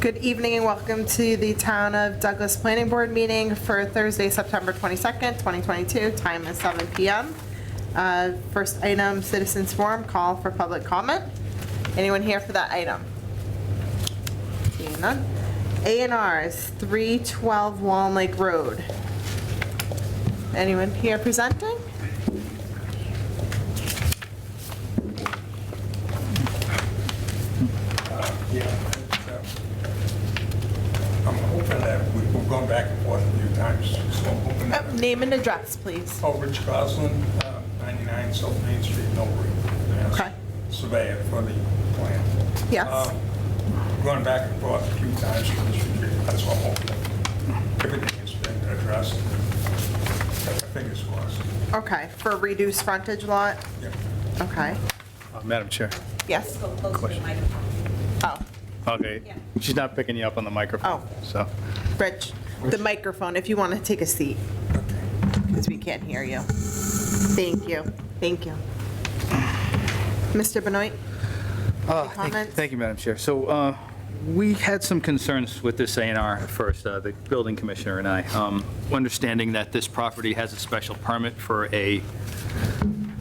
Good evening and welcome to the Town of Douglas Planning Board meeting for Thursday, September 22nd, 2022. Time is 7 p.m. First item, citizens forum, call for public comment. Anyone here for that item? Seeing none. A&Rs, 312 Wallen Lake Road. Anyone here presenting? I'm hoping that we've gone back and forth a few times, so I'm hoping that... Name and address, please. Oh, Rich Goslin, 99 South Main Street, Millbury. Okay. Surveyor for the plan. Yes. Gone back and forth a few times for this retreat, that's what I'm hoping. Everything has been addressed. Fingers crossed. Okay, for reduced frontage lot? Yep. Okay. Madam Chair. Yes. Question. Oh, Okay, she's not picking you up on the microphone, Oh. so. Rich, the microphone, if you want to take a seat, because we can't hear you. Thank you, thank you. Mr. Benoit? Comments? Thank you, Madam Chair. So we had some concerns with this A&R at first, the building commissioner and I, understanding that this property has a special permit for a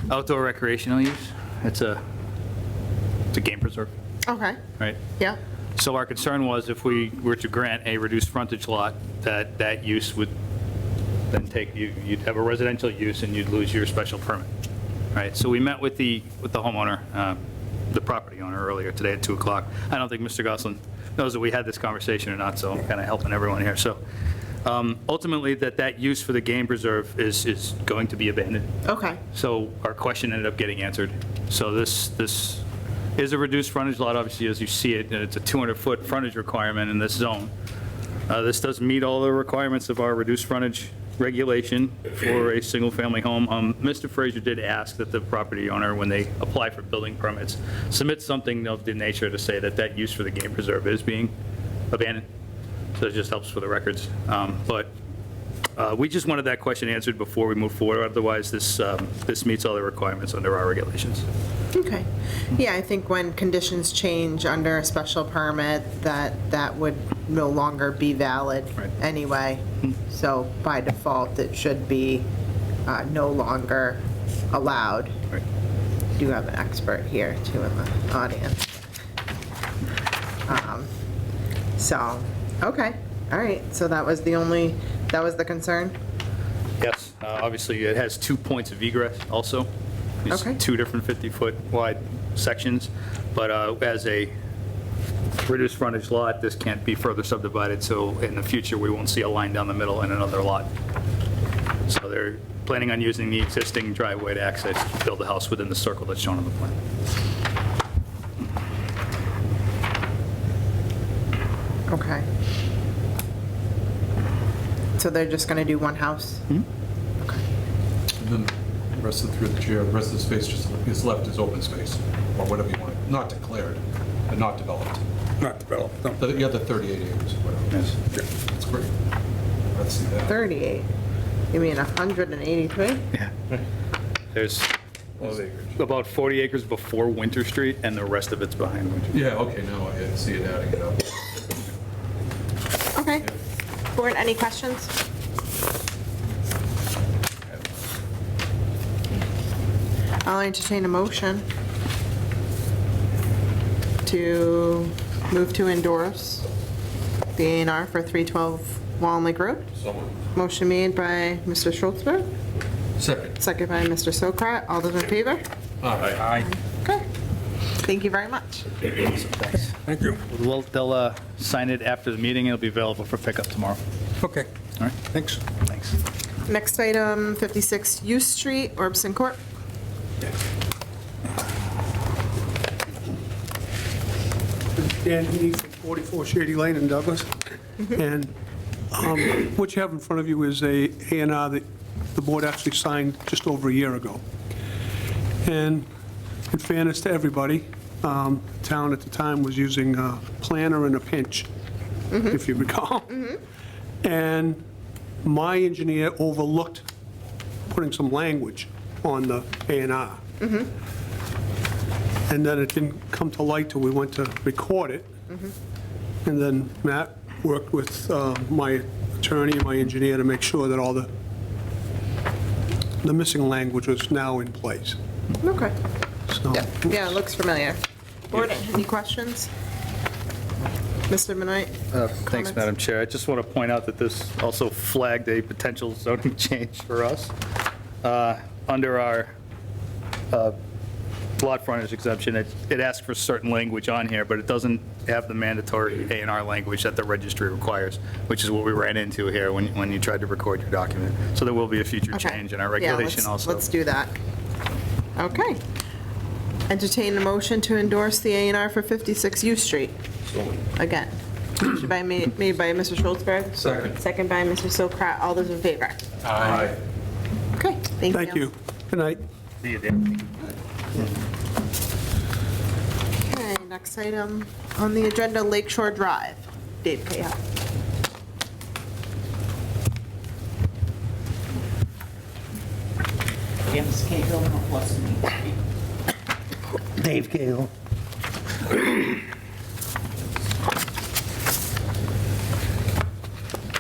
outdoor recreational use. It's a game preserve, Okay, right? yeah, So our concern was if we were to grant a reduced frontage lot, that use would then you'd have a residential use and you'd lose your special permit, right? So we met with the homeowner, the property owner earlier today at 2 o'clock. I don't think Mr. Goslin knows that we had this conversation or not, so I'm kind of helping everyone here. So ultimately, that use for the game preserve is going to be abandoned. okay, So our question ended up getting answered. So this is a reduced frontage lot, obviously, as you see it, and it's a 200-foot frontage requirement in this zone. This does meet all the requirements of our reduced frontage regulation for a single-family home. Mr. Frazier did ask that the property owner, when they apply for building permits, submit something of the nature to say that use for the game preserve is being abandoned. So it just helps for the records. But we just wanted that question answered before we move forward. Otherwise, this meets all the requirements under our regulations. okay. Yeah, I think when conditions change under a special permit, that would no longer be valid Right. anyway. So by default, it should be no longer allowed. Right. We do have an expert here too in the audience. So, okay, all right, so that was the concern? Yes, obviously, it has 2 points of egress also. There's Okay. 2 different 50-foot wide sections, but as a reduced frontage lot, this can't be further subdivided, so in the future, we won't see a line down the middle in another lot. So they're planning on using the existing driveway to access, build the house within the circle that's shown on the plan. Okay. So they're just gonna do one house? Okay. And then the rest of, through the chair, the rest of the space just is left as open space, or whatever you want, not declared, but not developed. Not developed, no. The other 38 acres, whatever. Yes. That's great. Let's see that. 38? You mean 183? Yeah. There's about 40 acres before Winter Street, and the rest of it's behind Winter Street. Yeah, okay, now I see it adding it up. Okay. Board, any questions? I'll entertain a motion to move to endorse the A&R for 312 Wallen Lake Road. Motion made by Mr. Schultzberg, Second. second by Mr. Sokrat. All those in favor? Aye. Okay. Thank you very much. Thanks. Thank you. Well, they'll sign it after the meeting. It'll be available for pickup tomorrow. Okay, All right? thanks. Thanks. Next item, 56 U Street, Orbison Court. Dan Heaney from 44 Shady Lane in Douglas. And what you have in front of you is a A&R that the board actually signed just over a year ago. And in fairness to everybody, the town at the time was using a planner and a pinch, if you recall. And my engineer overlooked putting some language on the A&R. And then it didn't come to light till we went to record it. And then Matt worked with my attorney and my engineer to make sure that all the missing language was now in place. Okay. So, Yeah, it looks familiar. Board, any questions? Mr. Benoit? Thanks, Comments? Madam Chair. I just want to point out that this also flagged a potential zoning change for us. Under our lot frontage exemption, it asks for certain language on here, but it doesn't have the mandatory A&R language that the registry requires, which is what we ran into here when you tried to record your document. So there will be a future Okay. change in our Yeah, regulation also. Let's do that. Okay. Entertain a motion to endorse the A&R for 56 U Street. Again. Motion made by Mr. Schultzberg. Second. Second by Mr. Sokrat. All those in favor? Aye. Okay, thank you. thank you. Good night. See you, Dan. Okay, next item on the agenda, Lakeshore Drive. Dave Cahill. James Cahill, Northwest Main Street. Dave Cahill.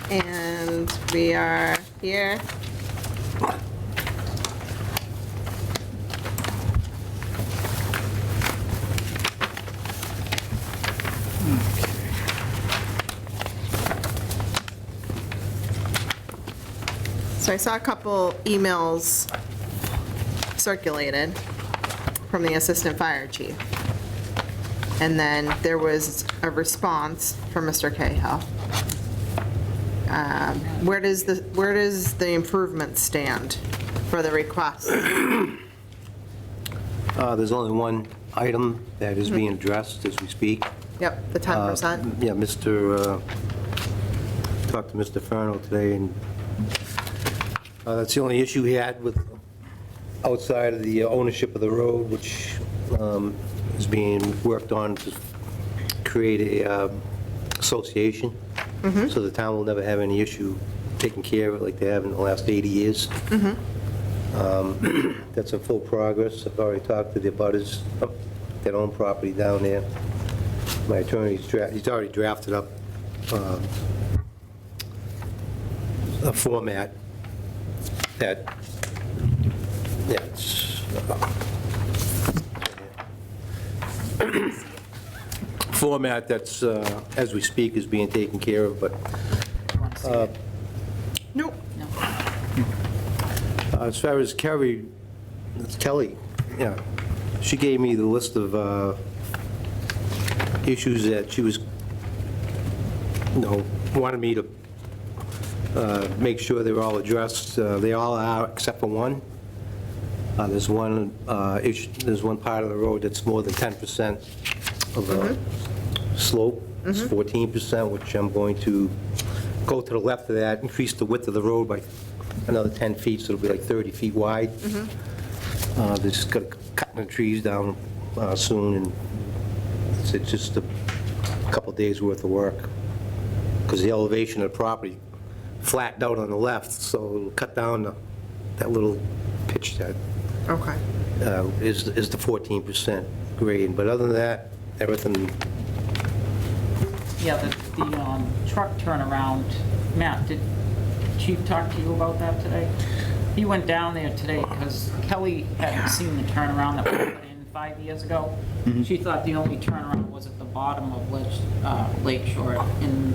And we are here. So I saw a couple emails circulated from the assistant fire chief. And then there was a response from Mr. Cahill. Where does the improvement stand for the request? There's only one item that is being addressed as we speak. Yep, the 10%. Yeah, talked to Mr. Furno today, and that's the only issue he had with outside of the ownership of the road, which is being worked on to create a association, so the town will never have any issue taking care of it like they have in the last 80 years. That's in full progress. I've already talked to the abutters that own property down there. My attorney's he's already drafted up a format that, yeah, it's format that's, as we speak, is being taken care of, but Nope. as far as Kelly, yeah, she gave me the list of issues that she was, wanted me to make sure they were all addressed. They all are, except for one. There's one issue, there's one part of the road that's more than 10% of a slope. It's 14%, which I'm going to go to the left of that, increase the width of the road by another 10 feet, so it'll be like 30 feet wide. They just got to cut the trees down soon, and it's just a couple days' worth of work, because the elevation of the property flattened out on the left, so it'll cut down that little pitch that Okay. is the 14% grade. But other than that, everything, Yeah, the truck turnaround, Matt, did Chief talk to you about that today? He went down there today because Kelly hadn't seen the turnaround that we put in 5 years ago. She thought the only turnaround was at the bottom of Lakeshore in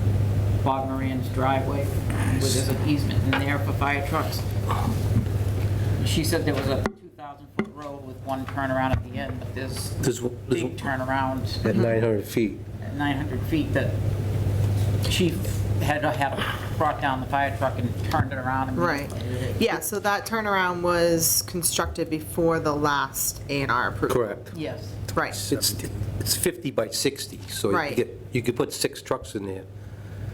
Bob Moran's driveway, where there's an easement in there for fire trucks. She said there was a 2,000-foot road with one turnaround at the end, but there's there's big turnaround at 900 feet. at 900 feet that Chief had brought down the fire truck and turned it around. And Right. Yeah, so that turnaround was constructed before the last A&R approval. Correct. Yes. Right. It's 50 by 60, so Right. you could put 6 trucks in there.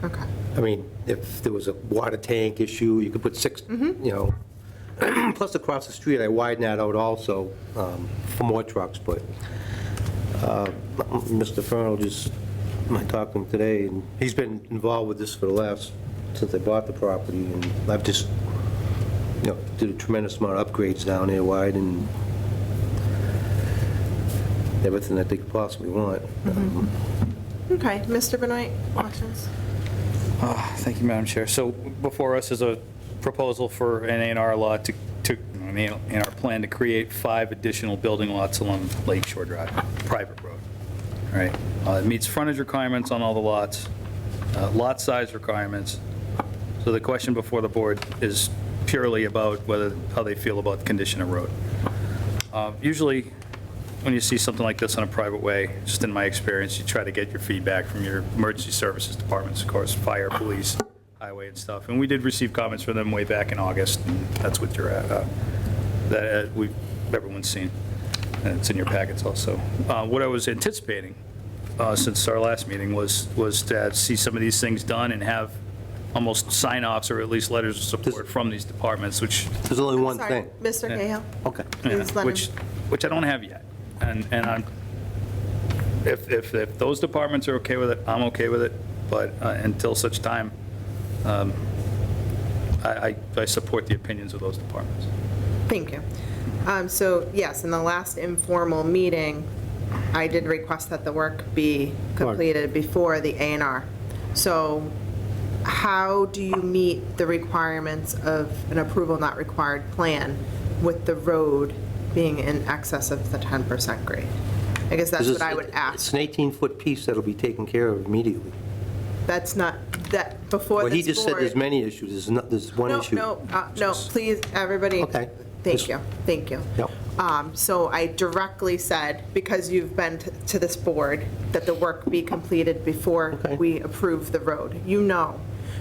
Okay. I mean, if there was a water tank issue, you could put 6, Plus across the street, I widened that out also for more trucks, but Mr. Furno I talked to him today, and he's been involved with this since I bought the property, and I've just, did a tremendous amount of upgrades down there, widen everything that they could possibly want. Okay, Mr. Benoit, questions? Thank you, Madam Chair. So before us is a proposal for an A&R lot an A&R plan to create 5 additional building lots along Lake Shore Drive, private road. All right, it meets frontage requirements on all the lots, lot size requirements. So the question before the board is purely about how they feel about the condition of road. Usually, when you see something like this on a private way, just in my experience, you try to get your feedback from your emergency services departments, of course, fire, police, highway and stuff. And we did receive comments from them way back in August, and that's what you're at, that everyone's seen. And it's in your packets also. What I was anticipating since our last meeting was to see some of these things done and have almost sign-offs or at least letters of support from these departments, which There's only one Sorry, thing. Mr. Cahill? Okay. Please let him- which I don't have yet. And I'm, if those departments are okay with it, I'm okay with it, but until such time, I support the opinions of those departments. Thank you. So yes, in the last informal meeting, I did request that the work be completed before the A&R. So how do you meet the requirements of an approval not required plan with the road being in excess of the 10% grade? I guess that's what I would It's ask. an 18-foot piece that'll be taken care of immediately. That's not, that, before Well, this he just said there's board- many issues, there's one issue. No, please, everybody. Okay. Thank you, thank you. Yep. So I directly said, because you've been to this board, that the work be completed before Okay. we approve the road. You know.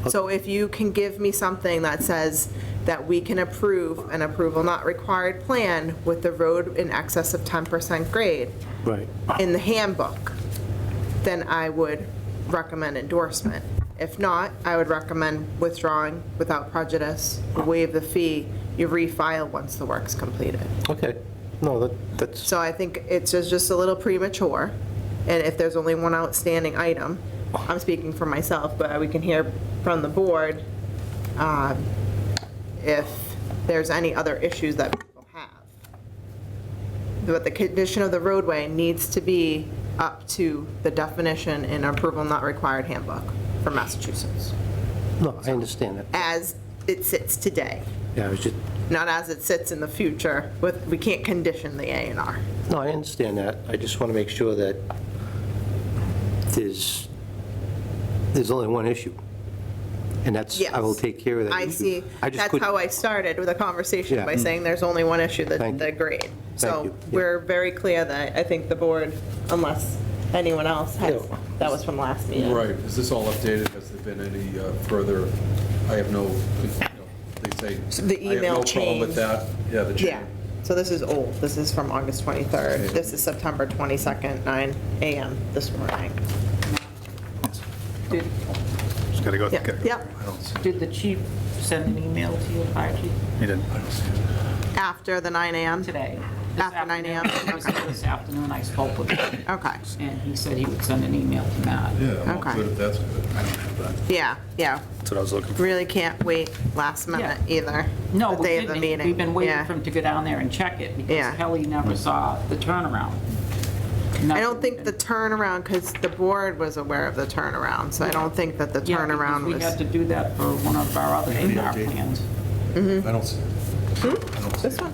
So if you can give me something that says that we can approve an approval not required plan with the road in excess of 10% grade Right. in the handbook, then I would recommend endorsement. If not, I would recommend withdrawing without prejudice, waive the fee, you refile once the work's completed. Okay. No, that's, So I think it's just a little premature, and if there's only one outstanding item, I'm speaking for myself, but we can hear from the board if there's any other issues that people have. But the condition of the roadway needs to be up to the definition in approval not required handbook for Massachusetts, no, I understand that. as it sits today, Yeah, I was just, not as it sits in the future. We can't condition the A&R. no, I understand that. I just want to make sure that there's only one issue. And that's, I will Yes. take care of that I issue. see. I just That's couldn't- how I started with a conversation, Yeah. by saying there's only one issue, Thank the you. grade. So you. Yeah. we're very clear that I think the board, unless anyone else has, Yeah. that was from last meeting. Right, is this all updated? Has there been any further, I have no, they say. So the I have email no problem with change. that. Yeah, the Yeah, change. so this is old. This is from August 23rd. Okay. This is September 22nd, 9 AM this morning. Did Just got to go. Yeah, yeah, I don't see, did the chief send an email to you, fire chief, You did. I don't see it. after the 9 AM? today? This After 9 a.m.? afternoon. It was this afternoon, I spoke with him, Okay, and he said he would send an email to Matt. Yeah, I'm all Okay. good if that's good. I don't have that. yeah, yeah. That's what I was looking for. Really can't wait last minute either. No, The we day of the didn't. meeting. We've been waiting Yeah. for him to go down there and check it, Yeah. because Kelly never saw the turnaround. I don't think the turnaround, because the board was aware of the turnaround, so I don't think that the Yeah, because turnaround we had was. to do that for one of our other A&R plans I don't see it. I don't see Hmm? This it. one?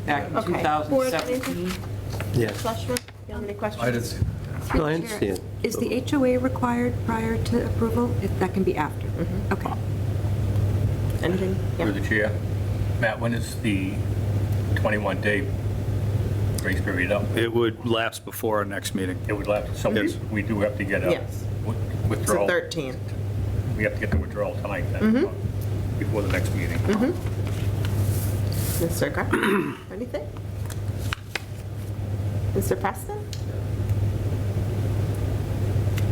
back in Okay. 2017. Yeah. Fleshman, you have any questions? I didn't see that. No, I understand. Is the HOA required prior to approval? If that can be after? Okay. Anything? Yeah. Through the chair. Matt, when is the 21-day grace period up? It would lapse before our next meeting. It would last, so Yes. we do have to get a Yes. It's the withdrawal. 13th. We have to get the withdrawal tonight Mm-hmm. then, before the next meeting. Mr. Greco, anything? Mr. Preston?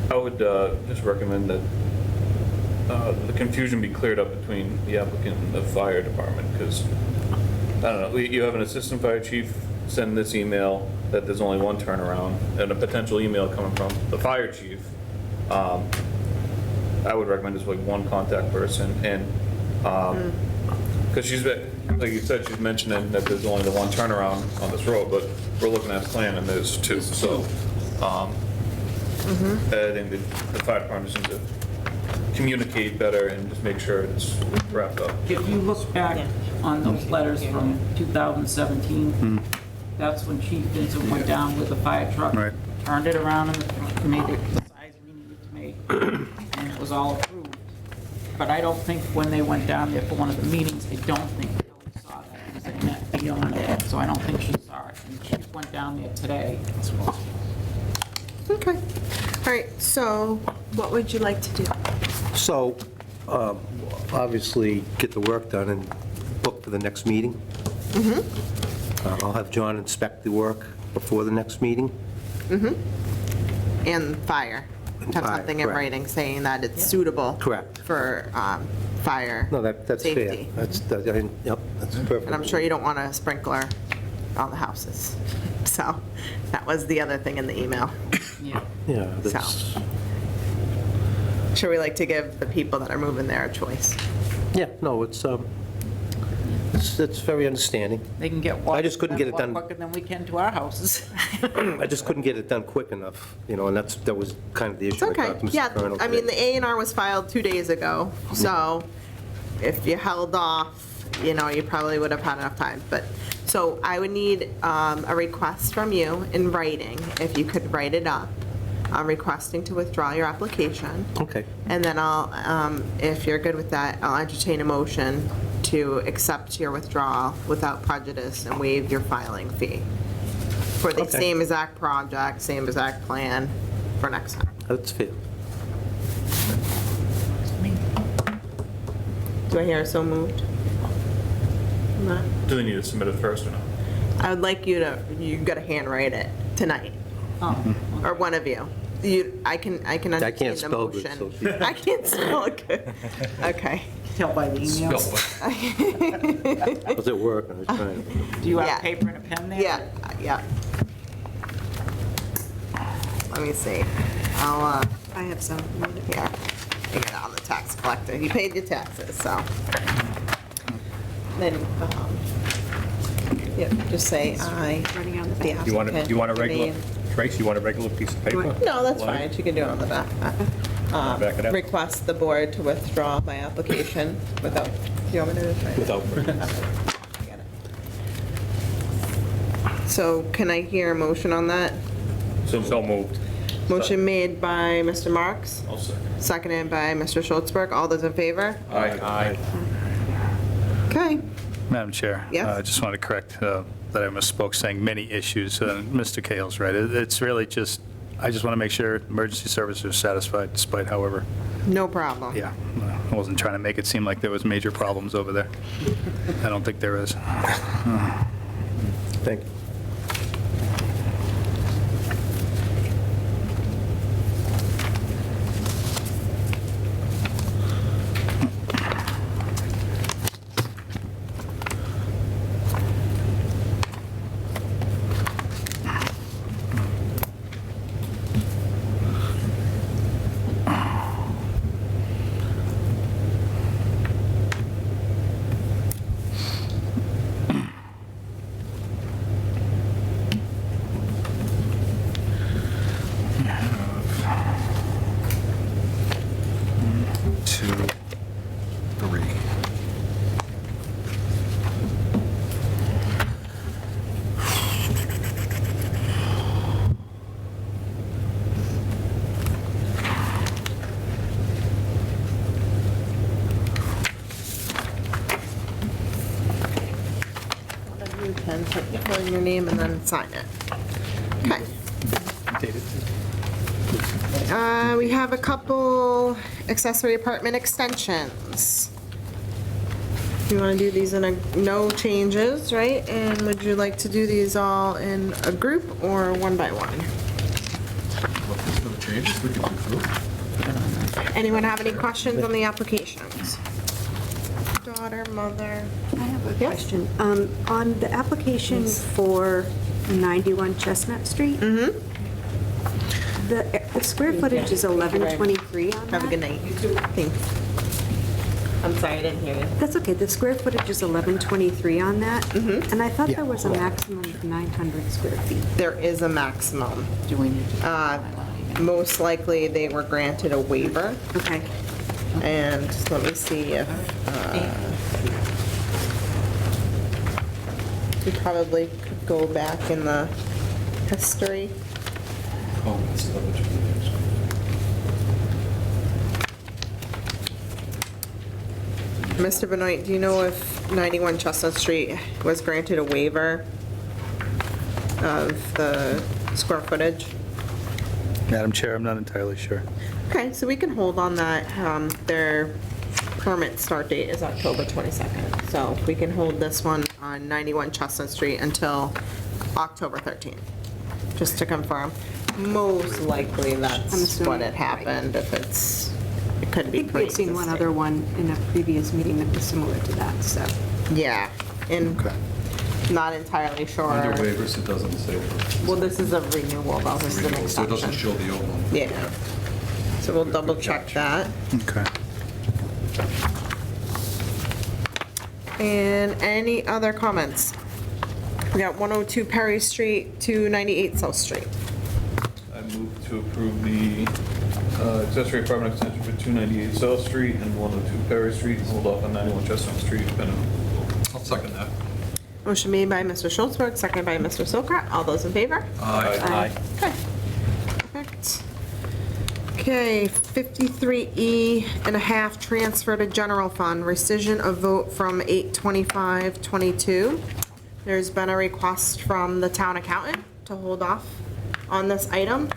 I would just recommend that the confusion be cleared up between the applicant and the fire department, because, I don't know, you have an assistant fire chief send this email that there's only one turnaround, and a potential email coming from the fire chief. I would recommend just like one contact person, and, because she's, like you said, she's mentioning that there's only the one turnaround on this road, but we're looking at a plan and there's two, so, I think the fire department needs to communicate better and just make sure it's wrapped up. If you look back on those letters from 2017, that's when Chief Vincent went down with the fire truck, Right. turned it around and made it the size we needed to make, and it was all approved. But I don't think when they went down there for one of the meetings, I don't think Kelly saw that because it met beyond it, so I don't think she saw it. And Chief went down there today. Okay. All right, so what would you like to do? So, obviously, get the work done and book for the next meeting. I'll have John inspect the work before the next meeting. And fire. And Have fire, something in correct. writing saying that it's suitable. Correct. For fire. No, that's fair. Safety. Yep, that's perfect. And I'm sure you don't want a sprinkler on the houses. So that was the other thing in the email. Yeah. Yeah, that's, Sure, we like to give the people that are moving there a choice. yeah, no, it's very understanding. They can get water. I just couldn't get it done. Quicker than we can to our houses. I just couldn't get it done quick enough, and that was kind of the issue. It's okay. I talked to Mr. Yeah, Colonel I mean, the today. A&R was filed 2 days ago, so if you held off, you probably would have had enough time. But, so I would need a request from you in writing, if you could write it up. I'm requesting to withdraw your application. Okay. And then I'll, if you're good with that, I'll entertain a motion to accept your withdrawal without prejudice and waive your filing fee for the Okay. same exact project, same exact plan for next time. That's fair. Do I hear so moved? No. Do they need to submit it first or not? I would like you gotta handwrite it tonight, Oh, or one of you. I can entertain I can't the spell good, motion. so. I can't spell it good. Okay. tell by the emails. I was at work, I was trying to. Do you Yeah. have paper and a pen there? Yeah. Let me see. I'll, I have some. here, I get it on the tax collector. You paid your taxes, so. Then, yeah, just say aye. Running on the The back. You want a regular, name. Trace, you want a regular piece of paper? No, that's Line? fine, she can do it on the back. Back it up. Request the board to withdraw my application without, do you want me to do it? Without, I get it. So can I hear a motion on that? so moved. Motion made by Mr. Marks, I'll second. seconded by Mr. Schultzberg. All those in favor? Aye. Okay. Madam Chair? Yes? I just wanted to correct that I misspoke saying many issues. Mr. Cale's right. It's really just, I just want to make sure emergency services are satisfied despite however, No problem. yeah, I wasn't trying to make it seem like there was major problems over there. I don't think there is. Thank you. You can put in your name and then sign it. Okay. We have a couple accessory apartment extensions. You want to do these in no changes, right? And would you like to do these all in a group or one by one? No changes, we can do group. Anyone have any questions on the applications? Daughter, mother? I have a Yes. question. On the application for 91 Chestnut Street, the square footage is 1123 on that? Have a good night. Thanks. I'm sorry, I didn't hear you. That's okay, the square footage is 1123 on that, and I thought there was a maximum of 900 square feet. There is a maximum. Do we need to? most likely they were granted a waiver. Okay. And let me see if, we probably could go back in the history. Comments of it. Mr. Benoit, do you know if 91 Chestnut Street was granted a waiver of the square footage? Madam Chair, I'm not entirely sure. Okay, so we can hold on that. Their permit start date is October 22nd. So we can hold this one on 91 Chestnut Street until October 13th, just to confirm. Most likely I'm that's assuming, what had happened, if it could I be think we've seen one pre-existing. other one in a previous meeting that was similar to that, so. Yeah, and Okay. not entirely sure. Under waivers, it doesn't say. Well, this is a renewal though, this is an So it doesn't exception. show the old one. Yeah. So we'll double check that. Okay. And any other comments? We got 102 Perry Street, 298 South Street. I move to approve the accessory apartment extension for 298 South Street and 102 Perry Street, and hold off on 91 Chestnut Street, pending approval. I'll second that. Motion made by Mr. Schultzberg, seconded by Mr. Sokrat. All those in favor? Aye. Okay. Perfect. Okay, 53E and a half transfer to general fund, rescission of vote from 8/25/22. There's been a request from the town accountant to hold off on this item.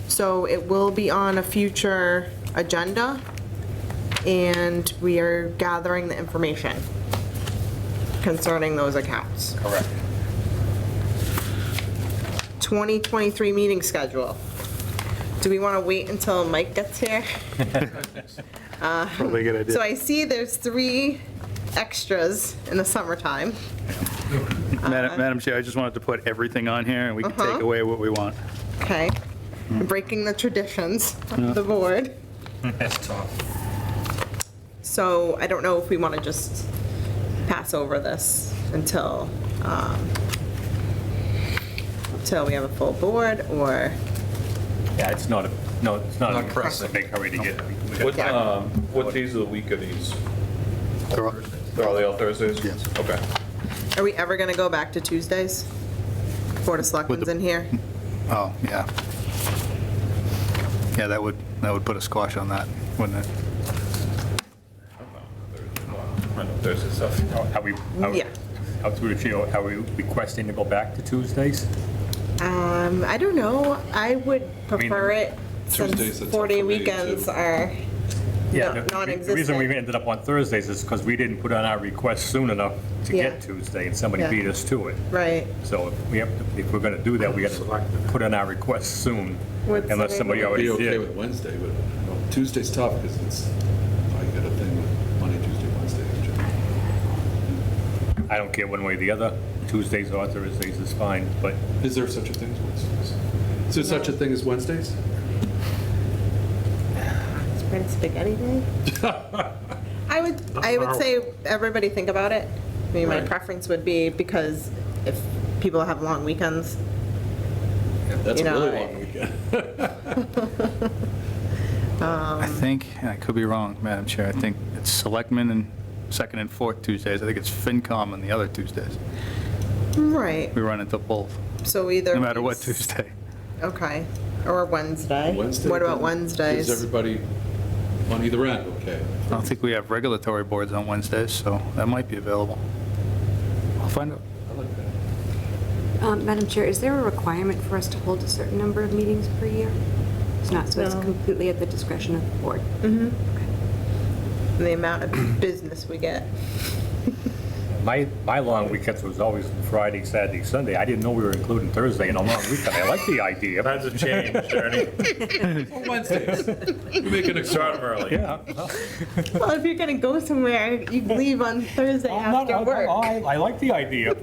So it will be on a future agenda, and we are gathering the information concerning those accounts. Correct. 2023 meeting schedule. Do we want to wait until Mike gets here? Probably a good idea. So I see there's 3 extras in the summertime. Madam Chair, I just wanted to put everything on here, and we can take away what we want. Okay. Breaking the traditions of the board. That's tough. So I don't know if we want to just pass over this until we have a full board, or, Yeah, it's not Not a pressing. big hurry to get. What days of the week are these? They're all- Are they all Thursdays? Yes. Okay. are we ever going to go back to Tuesdays? Board of Selectmen's in here? Oh, yeah. Yeah, that would put a squash on that, wouldn't it? Thursday stuff. Are we, Yeah. through the chair, are we requesting to go back to Tuesdays? I don't know. I would prefer it Tuesdays since are tough 4-day for me, weekends too. are Yeah, no- the reason we non-existent. ended up on Thursdays is because we didn't put on our request soon enough to Yeah. get Tuesday, and somebody Yeah. beat us to it. Right. So if we're gonna do that, we gotta put in our request soon, What's unless the somebody name of Be already okay did. with Wednesday, but Tuesday's tough because it's, I got a thing with Monday, Tuesday, Wednesday. I don't care one way or the other, Tuesdays or Thursdays is fine, but Is there such a thing as Wednesdays? Is there such a thing as Wednesdays? Spring spaghetti day? I would say everybody think about it. I mean, my Right. preference would be, because if people have long weekends, That's You a know, really long weekend. I think, and I could be wrong, Madam Chair, I think it's Selectmen and second and fourth Tuesdays. I think it's FinCom on the other Tuesdays. right, We run into both, so either. no matter what weeks. Tuesday. Okay, or Wednesday. Wednesday. What about Gives Wednesdays? everybody on either end, okay. I don't think we have regulatory boards on Wednesdays, so that might be available. I'll find out. I like that. Madam Chair, is there a requirement for us to hold a certain number of meetings per year? It's not, so it's No. completely at the discretion of the board? And the amount of business we get. my long weekends was always Friday, Saturday, Sunday. I didn't know we were including Thursday in a long weekend. I like the idea. Times have changed, Ernie. Wednesdays. You're making a Start 'em early. Yeah. Well, if you're gonna go somewhere, you leave on Thursday after work. I like the idea.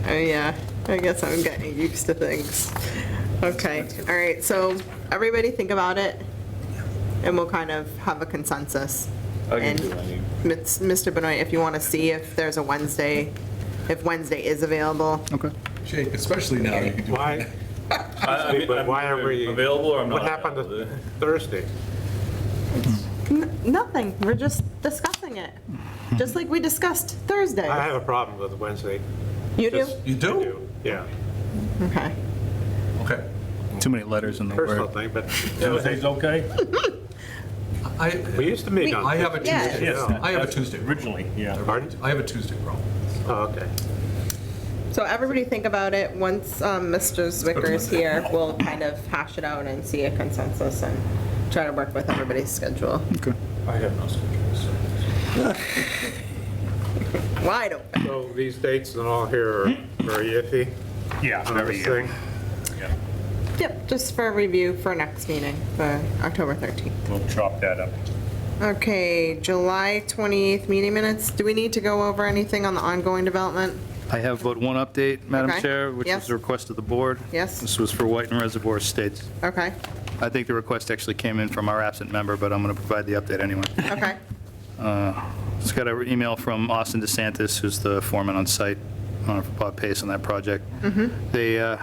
Oh, yeah, I guess I'm getting used to things. Okay, all right, so everybody think about it, and we'll kind of have a consensus. I can And do any. Mr. Benoit, if you want to see if there's a Wednesday, if Wednesday is available. Okay. Jake, especially now, you can do. But why are we- available or I'm not? What happened to Thursday? Nothing, we're just discussing it, just like we discussed Thursday. I have a problem with Wednesday. You do? Just- You I do? Yeah, Okay. Okay. Too many letters in the personal word. thing, but Tuesday's okay? we used to meet on. I have a Yeah. Tuesday. Yes, I have a Tuesday. Originally, yeah. Pardon? I have a Tuesday problem. Oh, okay. So everybody think about it, once Mr. Zwicker's here, we'll kind of hash it out and see a consensus and try to work with everybody's schedule. I have no schedule, so. Wide open. So these dates and all here are very iffy Yeah, on very, this thing. yeah. Yep, just for review for next meeting, for October 13th. We'll chop that up. Okay, July 28th meeting minutes. Do we need to go over anything on the ongoing development? I have but one update, Madam Okay. Chair, which Yes. is a request of the board. Yes. This was for Whiten Reservoir Estates. Okay, I think the request actually came in from our absent member, but I'm going to provide the update anyway. okay. Just got an email from Austin DeSantis, who's the foreman on site, for Bob Pace on that project. They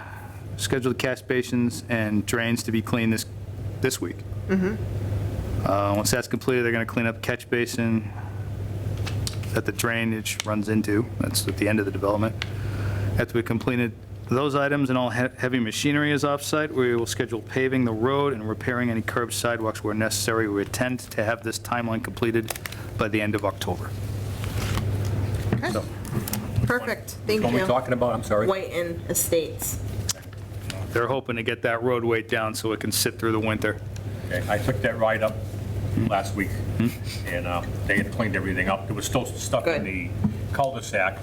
scheduled catch basins and drains to be cleaned this week. Once that's completed, they're going to clean up the catch basin that the drainage runs into. That's at the end of the development. After we completed those items and all heavy machinery is off-site, we will schedule paving the road and repairing any curb sidewalks where necessary. We intend to have this timeline completed by the end of October. Okay. Perfect, thank What are we you. talking about? I'm sorry. Whiten Estates. They're hoping to get that road weight down so it can sit through the winter. Okay, I took that ride up last week, and they had cleaned everything up. There was still stuff in Good. the cul-de-sac,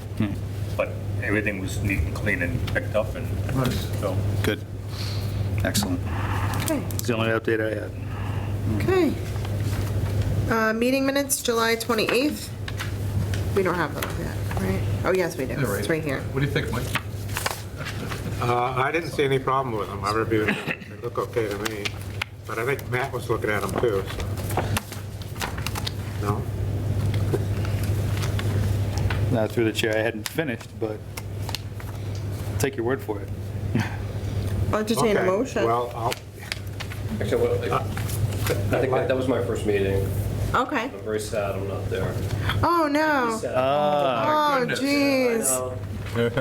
but everything was neat and clean and picked up, and so, Good. Excellent. Okay. That's the only update I had. Okay. Meeting minutes, July 28th. We don't have those yet, right? Oh, yes, we do. Yeah, It's right here. What do you think, Mike? I didn't see any problem with them. I reviewed them. They look okay to me. But I think Matt was looking at them too, so. No? Now, through the chair, I hadn't finished, but I'll take your word for it. I'll entertain a Okay, motion. Well, I'll, Actually, I think that was my first meeting. Okay. I'm very sad I'm not there. Oh, no. Sad. Oh, goodness. jeez. know.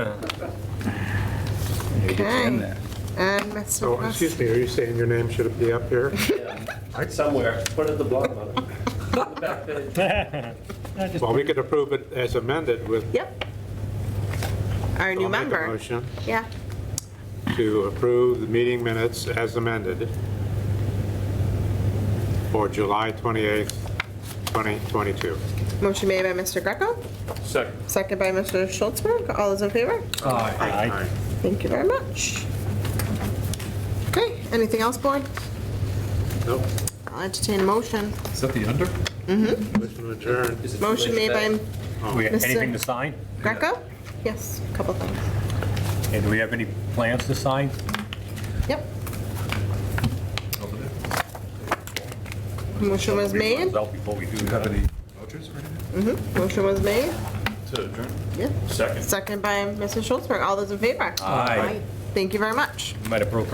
Okay. And Mr. so, West. excuse me, are you saying your name should be up here? Yeah. Somewhere, put it at the bottom of it. The back page. Well, we could approve it as amended with. Yep. Our new I'll make a member. motion Yeah. to approve the meeting minutes as amended for July 28th, 2022. Motion made by Mr. Greco, Second. second by Mr. Schultzberg. All those in favor? aye. Thank you very much. Okay, anything else, board? Nope. I'll entertain a motion. Is that the under? Motion to adjourn. Is it too Motion late made today? by Do we have Mr. anything to sign? Greco? Yes, a couple things. And do we have any plans to sign? Yep. Over there. Motion was made. Out before we do Do you have that. any vouchers or anything? Motion was made. To adjourn? Yep. Second. Second by Mr. Schultzberg. All those in favor? Aye. Thank you very much. Might have broke a